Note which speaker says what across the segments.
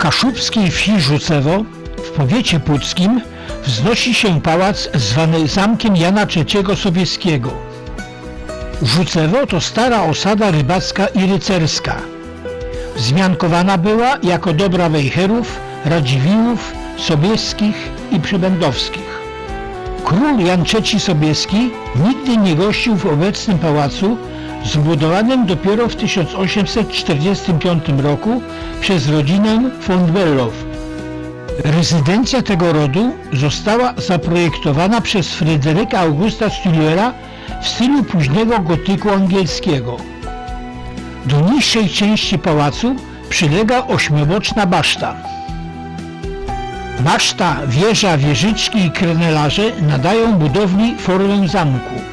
Speaker 1: kaszubskiej wsi Rzucewo w powiecie puckim wznosi się pałac zwany Zamkiem Jana III Sobieskiego. Rzucewo to stara osada rybacka i rycerska. Wzmiankowana była jako dobra Wejherów, Radziwiłłów, Sobieskich i Przybędowskich. Król Jan III Sobieski nigdy nie gościł w obecnym pałacu, zbudowanym dopiero w 1845 roku przez rodzinę von Bellow. Rezydencja tego rodu została zaprojektowana przez Fryderyka Augusta Stülera w stylu późnego gotyku angielskiego. Do niższej części pałacu przylega ośmioboczna baszta. Baszta, wieża, wieżyczki i krenelarze nadają budowli formę zamku.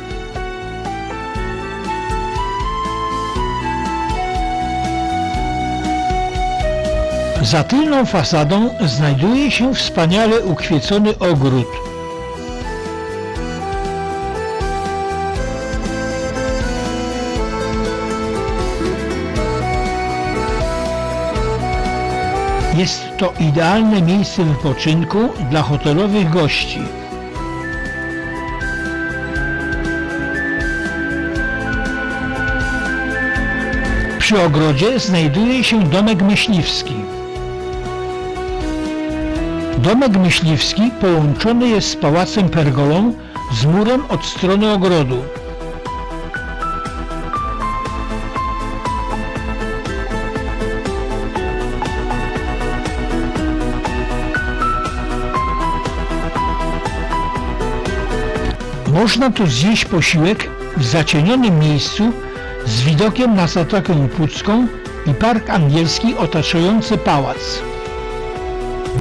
Speaker 1: Za tylną fasadą znajduje się wspaniale ukwiecony ogród. Jest to idealne miejsce wypoczynku dla hotelowych gości. Przy ogrodzie znajduje się domek myśliwski. Domek myśliwski połączony jest z pałacem pergolą z murem od strony ogrodu. Można tu zjeść posiłek w zacienionym miejscu z widokiem na Zatokę Pucką i Park Angielski otaczający pałac.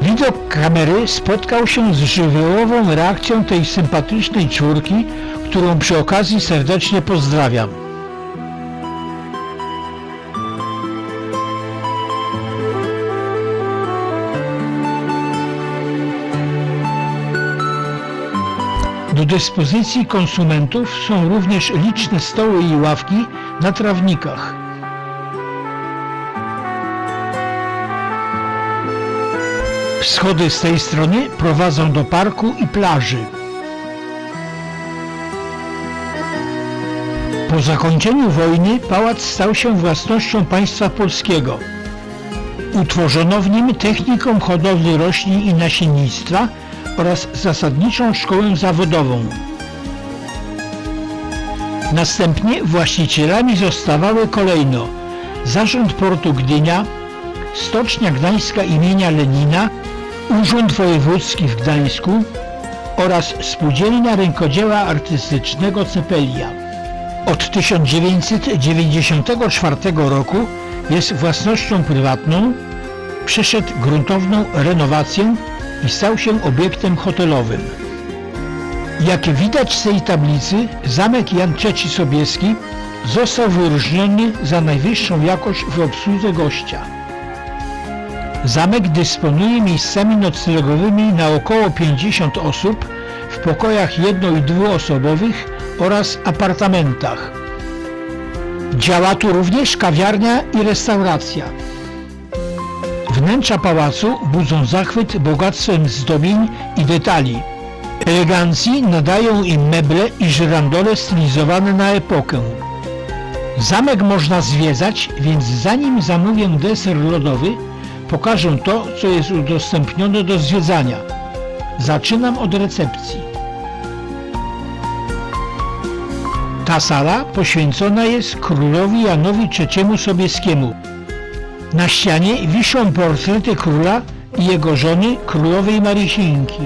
Speaker 1: Widok kamery spotkał się z żywiołową reakcją tej sympatycznej córki, którą przy okazji serdecznie pozdrawiam. Do dyspozycji konsumentów są również liczne stoły i ławki na trawnikach. Schody z tej strony prowadzą do parku i plaży. Po zakończeniu wojny pałac stał się własnością państwa polskiego. Utworzono w nim technikum hodowli roślin i nasiennictwa oraz zasadniczą szkołę zawodową. Następnie właścicielami zostawały kolejno Zarząd Portu Gdynia, Stocznia Gdańska imienia Lenina, Urząd Wojewódzki w Gdańsku oraz Spółdzielnia Rękodzieła Artystycznego Cepelia. Od 1994 roku jest własnością prywatną, przeszedł gruntowną renowację i stał się obiektem hotelowym. Jak widać z tej tablicy, zamek Jan III Sobieski został wyróżniony za najwyższą jakość w obsłudze gościa. Zamek dysponuje miejscami noclegowymi na około 50 osób w pokojach jedno- i dwuosobowych oraz apartamentach. Działa tu również kawiarnia i restauracja. Wnętrza pałacu budzą zachwyt bogactwem zdobień i detali. Elegancji nadają im meble i żyrandole stylizowane na epokę. Zamek można zwiedzać, więc zanim zamówię deser lodowy, pokażę to, co jest udostępnione do zwiedzania. Zaczynam od recepcji. Ta sala poświęcona jest królowi Janowi III Sobieskiemu. Na ścianie wiszą portrety króla i jego żony, królowej Marysieńki.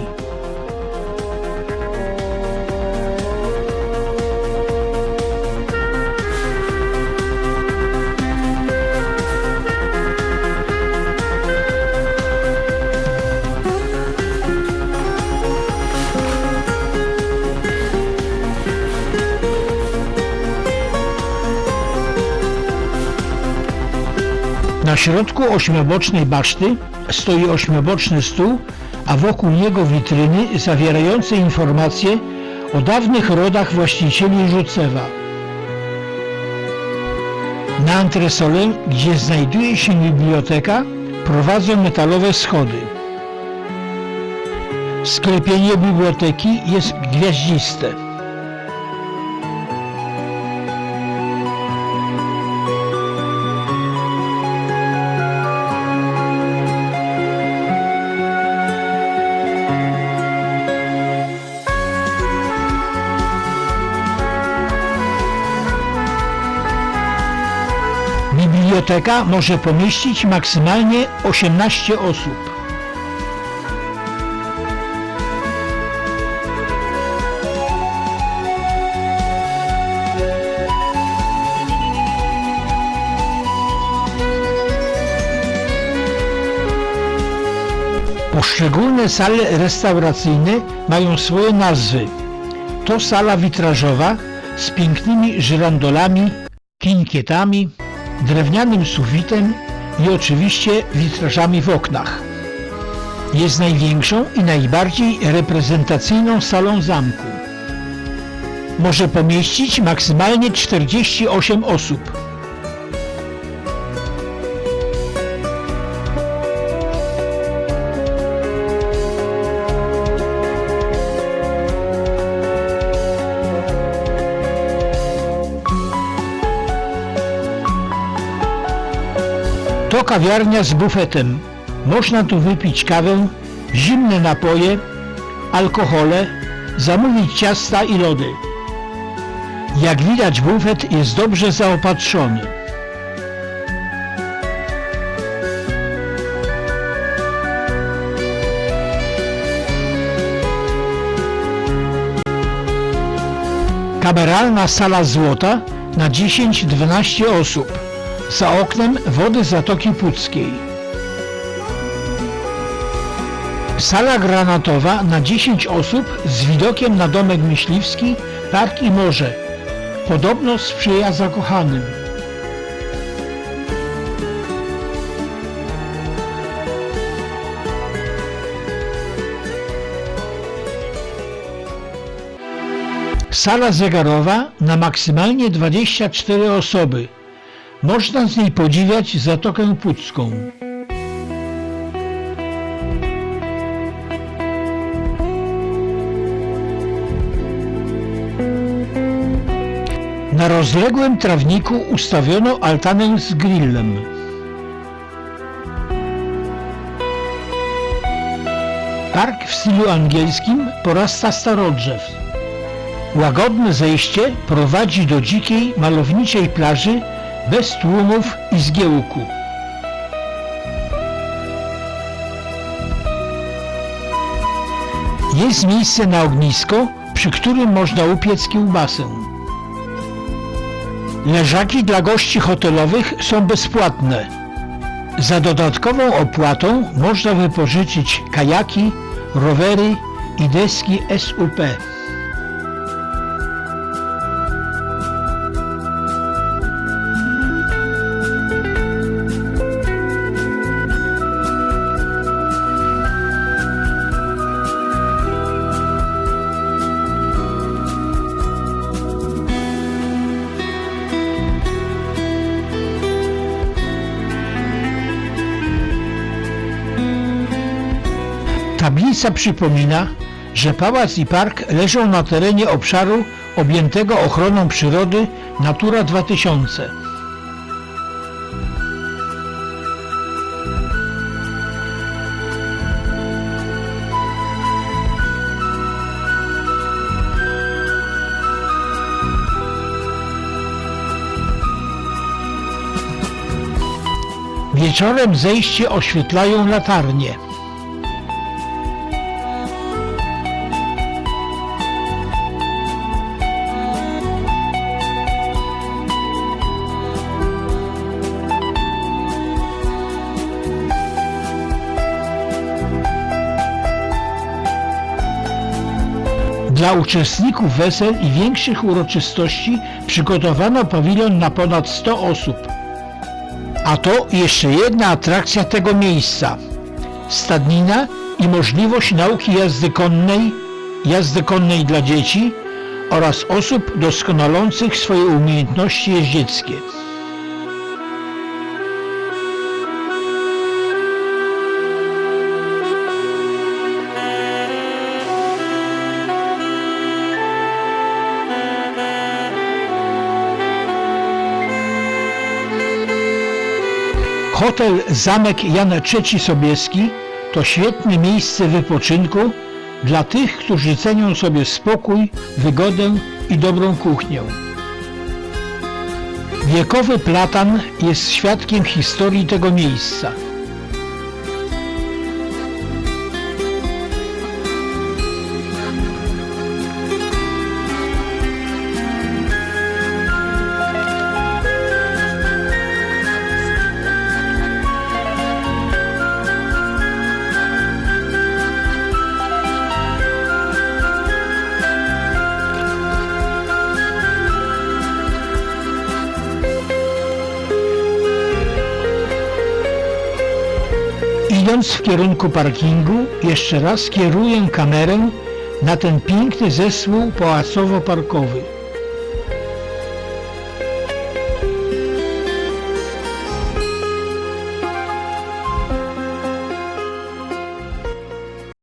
Speaker 1: Na środku ośmiobocznej baszty stoi ośmioboczny stół, a wokół niego witryny zawierające informacje o dawnych rodach właścicieli Rzucewa. Na antresolę, gdzie znajduje się biblioteka, prowadzą metalowe schody. Sklepienie biblioteki jest gwiaździste. Biblioteka może pomieścić maksymalnie 18 osób. Poszczególne sale restauracyjne mają swoje nazwy. To sala witrażowa z pięknymi żyrandolami, kinkietami, drewnianym sufitem i oczywiście witrażami w oknach. Jest największą i najbardziej reprezentacyjną salą zamku. Może pomieścić maksymalnie 48 osób. To kawiarnia z bufetem. Można tu wypić kawę, zimne napoje, alkohole, zamówić ciasta i lody. Jak widać, bufet jest dobrze zaopatrzony. Kameralna sala złota na 10-12 osób. Za oknem wody Zatoki Puckiej. Sala granatowa na 10 osób z widokiem na domek myśliwski, park i morze. Podobno sprzyja zakochanym. Sala zegarowa na maksymalnie 24 osoby. Można z niej podziwiać Zatokę Pucką. Na rozległym trawniku ustawiono altanę z grillem. Park w stylu angielskim porasta starodrzew. Łagodne zejście prowadzi do dzikiej, malowniczej plaży bez tłumów i zgiełku. Jest miejsce na ognisko, przy którym można upiec kiełbasę. Leżaki dla gości hotelowych są bezpłatne. Za dodatkową opłatą można wypożyczyć kajaki, rowery i deski SUP. Tablica przypomina, że pałac i park leżą na terenie obszaru objętego ochroną przyrody Natura 2000. Wieczorem zejście oświetlają latarnie. Dla uczestników wesel i większych uroczystości przygotowano pawilon na ponad 100 osób. A to jeszcze jedna atrakcja tego miejsca. Stadnina i możliwość nauki jazdy konnej dla dzieci oraz osób doskonalących swoje umiejętności jeździeckie. Hotel Zamek Jan III Sobieski to świetne miejsce wypoczynku dla tych, którzy cenią sobie spokój, wygodę i dobrą kuchnię. Wiekowy platan jest świadkiem historii tego miejsca. Idąc w kierunku parkingu, jeszcze raz kieruję kamerę na ten piękny zespół pałacowo-parkowy.